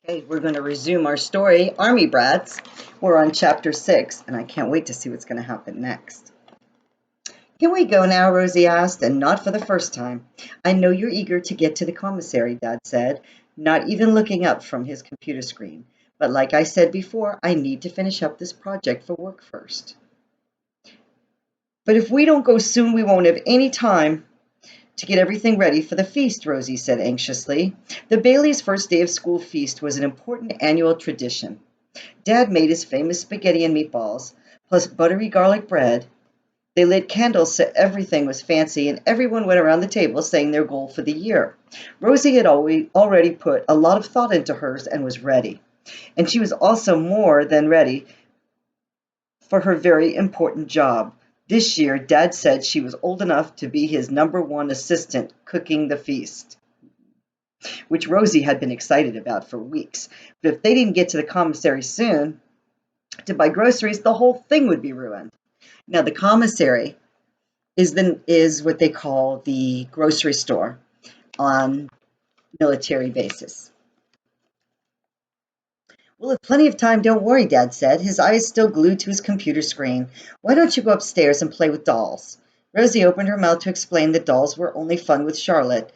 Okay, we're going to resume our story, Army Brats. We're on chapter 6, and I can't wait to see what's going to happen next. Can we go now? Rosie asked, and not for the first time. I know you're eager to get to the commissary, Dad said, not even looking up from his computer screen. But like I said before, I need to finish up this project for work first. But if we don't go soon, we won't have any time to get everything ready for the feast, Rosie said anxiously. The Baileys' first day of school feast was an important annual tradition. Dad made his famous spaghetti and meatballs, plus buttery garlic bread. They lit candles so everything was fancy, and everyone went around the table saying their goal for the year. Rosie had already put a lot of thought into hers and was ready. And she was also more than ready for her very important job. This year, Dad said she was old enough to be his #1 assistant cooking the feast, which Rosie had been excited about for weeks. But if they didn't get to the commissary soon to buy groceries, the whole thing would be ruined. Now, the commissary is what they call the grocery store on military bases. We'll have plenty of time, don't worry, Dad said, his eyes still glued to his computer screen. Why don't you go upstairs and play with dolls? Rosie opened her mouth to explain that dolls were only fun with Charlotte,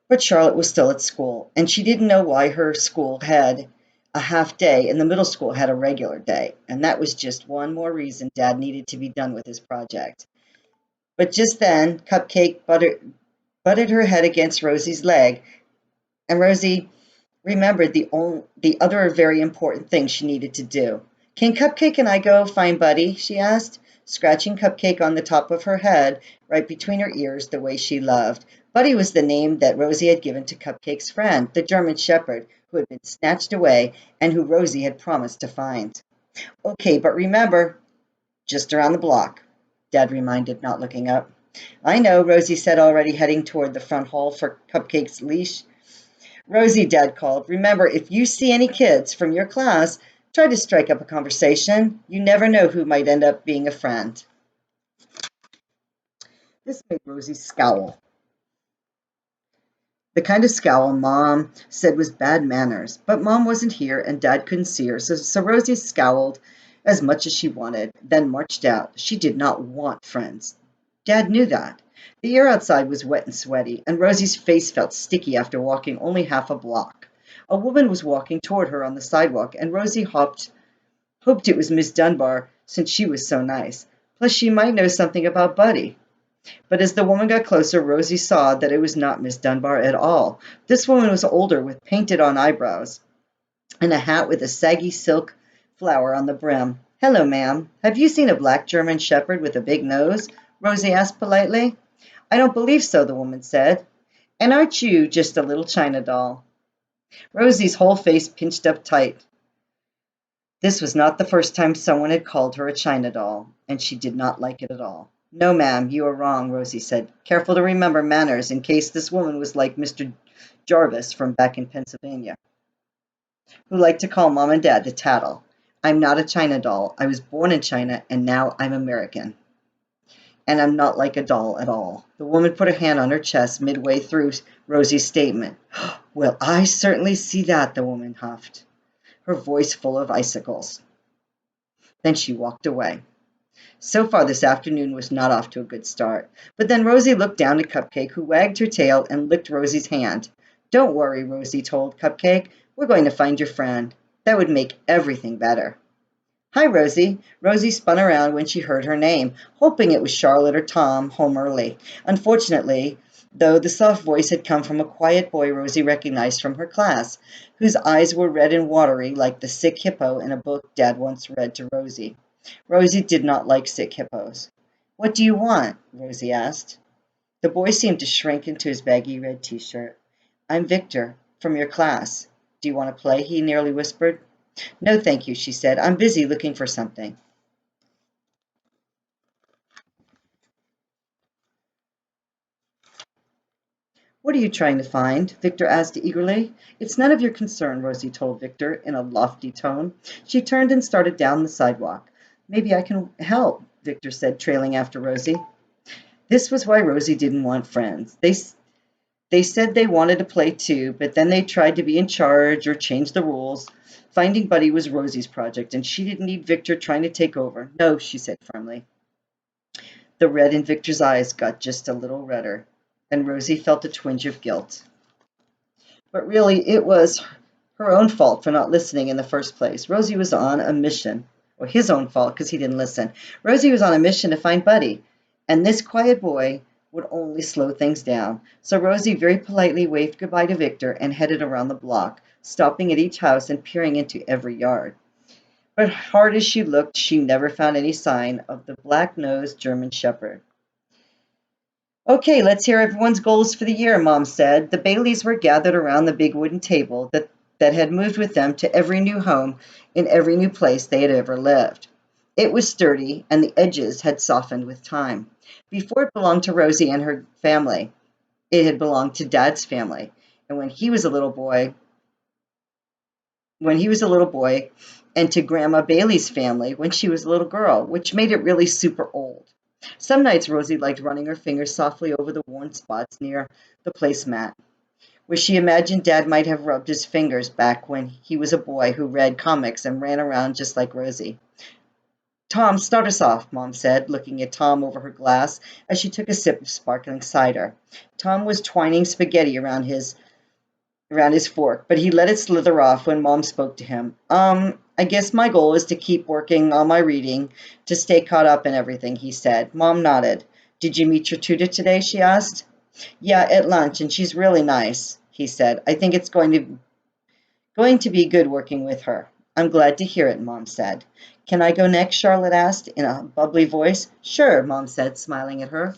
but Charlotte was still at school, and she didn't know why her school had a half day and the middle school had a regular day, and that was just one more reason Dad needed to be done with his project. But just then, Cupcake butted her head against Rosie's leg, and Rosie remembered the other very important thing she needed to do. Can Cupcake and I go find Buddy? She asked, scratching Cupcake on the top of her head, right between her ears, the way she loved. Buddy was the name that Rosie had given to Cupcake's friend, the German Shepherd, who had been snatched away and who Rosie had promised to find. Okay, but remember, just around the block, Dad reminded, not looking up. I know, Rosie said, already heading toward the front hall for Cupcake's leash. Rosie, Dad called, remember, if you see any kids from your class, try to strike up a conversation. You never know who might end up being a friend. This made Rosie scowl. The kind of scowl Mom said was bad manners, but Mom wasn't here and Dad couldn't see her, so Rosie scowled as much as she wanted, then marched out. She did not want friends. Dad knew that. The air outside was wet and sweaty, and Rosie's face felt sticky after walking only half a block. A woman was walking toward her on the sidewalk, and Rosie hoped it was Miss Dunbar, since she was so nice. Plus, she might know something about Buddy. But as the woman got closer, Rosie saw that it was not Miss Dunbar at all. This woman was older, with painted-on eyebrows and a hat with a saggy silk flower on the brim. Hello, ma'am. Have you seen a black German shepherd with a big nose? Rosie asked politely. I don't believe so, the woman said. And aren't you just a little china doll? Rosie's whole face pinched up tight. This was not the first time someone had called her a china doll, and she did not like it at all. No, ma'am, you are wrong, Rosie said, careful to remember manners in case this woman was like Mr. Jarvis from back in Pennsylvania, who liked to call Mom and Dad to tattle. I'm not a china doll. I was born in China, and now I'm American. And I'm not like a doll at all. The woman put her hand on her chest midway through Rosie's statement. Well, I certainly see that, the woman huffed, her voice full of icicles. Then she walked away. So far this afternoon was not off to a good start. But then Rosie looked down at Cupcake, who wagged her tail and licked Rosie's hand. Don't worry, Rosie told Cupcake. We're going to find your friend. That would make everything better. Hi, Rosie. Rosie spun around when she heard her name, hoping it was Charlotte or Tom home early. Unfortunately, though, the soft voice had come from a quiet boy Rosie recognized from her class, whose eyes were red and watery like the sick hippo in a book Dad once read to Rosie. Rosie did not like sick hippos. What do you want? Rosie asked. The boy seemed to shrink into his baggy red t-shirt. I'm Victor, from your class. Do you want to play? He nearly whispered. No, thank you, she said. I'm busy looking for something. What are you trying to find? Victor asked eagerly. It's none of your concern, Rosie told Victor in a lofty tone. She turned and started down the sidewalk. Maybe I can help, Victor said, trailing after Rosie. This was why Rosie didn't want friends. They said they wanted to play too, but then they tried to be in charge or change the rules. Finding Buddy was Rosie's project, and she didn't need Victor trying to take over. No, she said firmly. The red in Victor's eyes got just a little redder, and Rosie felt a twinge of guilt. But really, it was her own fault for not listening in the first place. Rosie was on a mission, or his own fault because he didn't listen. Rosie was on a mission to find Buddy, and this quiet boy would only slow things down. So Rosie very politely waved goodbye to Victor and headed around the block, stopping at each house and peering into every yard. But hard as she looked, she never found any sign of the black-nosed German Shepherd. Okay, let's hear everyone's goals for the year, Mom said. The Baileys were gathered around the big wooden table that had moved with them to every new home in every new place they had ever lived. It was sturdy, and the edges had softened with time. Before it belonged to Rosie and her family, it had belonged to Dad's family. And when he was a little boy, and to Grandma Bailey's family when she was a little girl, which made it really super old. Some nights Rosie liked running her fingers softly over the worn spots near the placemat, where she imagined Dad might have rubbed his fingers back when he was a boy who read comics and ran around just like Rosie. Tom, start us off, Mom said, looking at Tom over her glass as she took a sip of sparkling cider. Tom was twining spaghetti around his fork, but he let it slither off when Mom spoke to him. I guess my goal is to keep working on my reading, to stay caught up in everything, he said. Mom nodded. Did you meet your tutor today? She asked. Yeah, at lunch, and she's really nice, he said. I think it's going to be good working with her. I'm glad to hear it, Mom said. Can I go next? Charlotte asked in a bubbly voice. Sure, Mom said, smiling at her.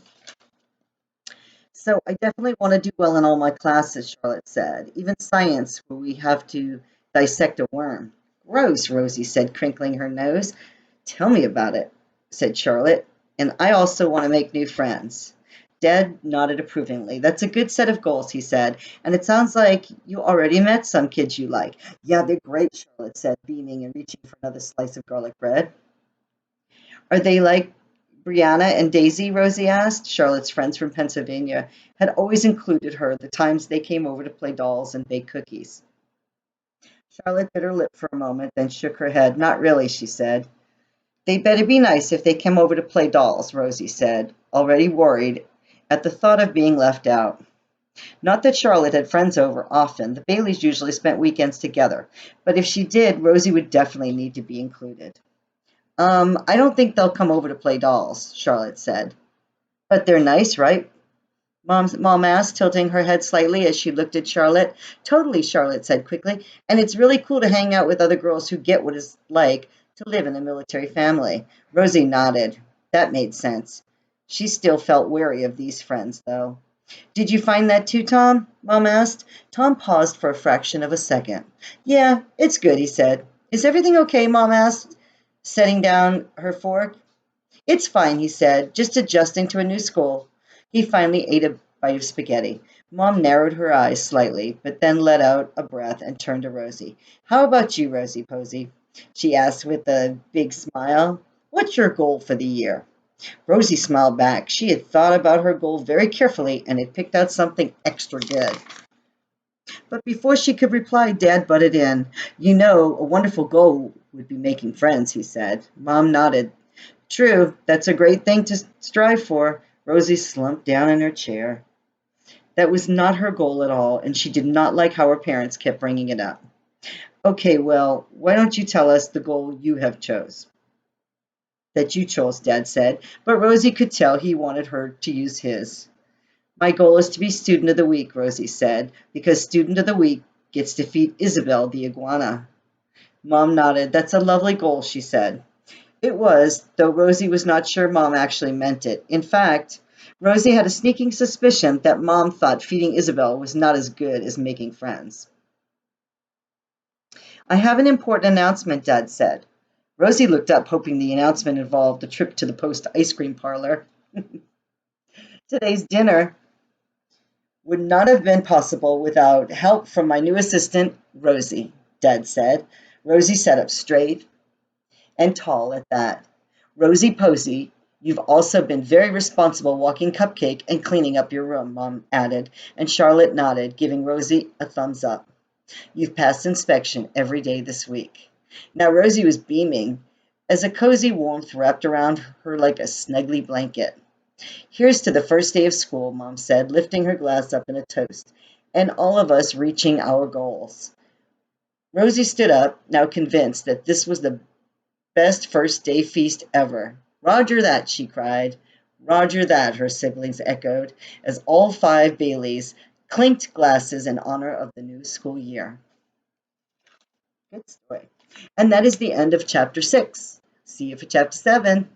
So I definitely want to do well in all my classes, Charlotte said. Even science, where we have to dissect a worm. Gross, Rosie said, crinkling her nose. Tell me about it, said Charlotte. And I also want to make new friends. Dad nodded approvingly. That's a good set of goals, he said. And it sounds like you already met some kids you like. Yeah, they're great, Charlotte said, beaming and reaching for another slice of garlic bread. Are they like Brianna and Daisy? Rosie asked. Charlotte's friends from Pennsylvania had always included her the times they came over to play dolls and bake cookies. Charlotte bit her lip for a moment, then shook her head. Not really, she said. They better be nice if they came over to play dolls, Rosie said, already worried at the thought of being left out. Not that Charlotte had friends over often. The Baileys usually spent weekends together. But if she did, Rosie would definitely need to be included. I don't think they'll come over to play dolls, Charlotte said. But they're nice, right? Mom asked, tilting her head slightly as she looked at Charlotte. Totally, Charlotte said quickly. And it's really cool to hang out with other girls who get what it's like to live in a military family. Rosie nodded. That made sense. She still felt wary of these friends, though. Did you find that too, Tom? Mom asked. Tom paused for a fraction of a second. Yeah, it's good, he said. Is everything okay? Mom asked, setting down her fork. It's fine, he said, just adjusting to a new school. He finally ate a bite of spaghetti. Mom narrowed her eyes slightly, but then let out a breath and turned to Rosie. How about you, Rosie Posey? She asked with a big smile. What's your goal for the year? Rosie smiled back. She had thought about her goal very carefully and had picked out something extra good. But before she could reply, Dad butted in. You know, a wonderful goal would be making friends, he said. Mom nodded. True, that's a great thing to strive for. Rosie slumped down in her chair. That was not her goal at all, and she did not like how her parents kept bringing it up. Okay, well, why don't you tell us the goal you have chose? That you chose, Dad said, but Rosie could tell he wanted her to use his. My goal is to be Student of the Week, Rosie said, because Student of the Week gets to feed Isabel the iguana. Mom nodded. That's a lovely goal, she said. It was, though Rosie was not sure Mom actually meant it. In fact, Rosie had a sneaking suspicion that Mom thought feeding Isabel was not as good as making friends. I have an important announcement, Dad said. Rosie looked up, hoping the announcement involved a trip to the Post ice cream parlor. Today's dinner would not have been possible without help from my new assistant, Rosie, Dad said. Rosie sat up straight and tall at that. Rosie Posey You've also been very responsible walking Cupcake and cleaning up your room, Mom added, and Charlotte nodded, giving Rosie a thumbs up. You've passed inspection every day this week. Now Rosie was beaming as a cozy warmth wrapped around her like a snuggly blanket. Here's to the first day of school, Mom said, lifting her glass up in a toast, and all of us reaching our goals. Rosie stood up, now convinced that this was the best first day feast ever. Roger that, she cried. Roger that, her siblings echoed, as all 5 Baileys clinked glasses in honor of the new school year. Good story. And that is the end of chapter 6. See you for chapter 7.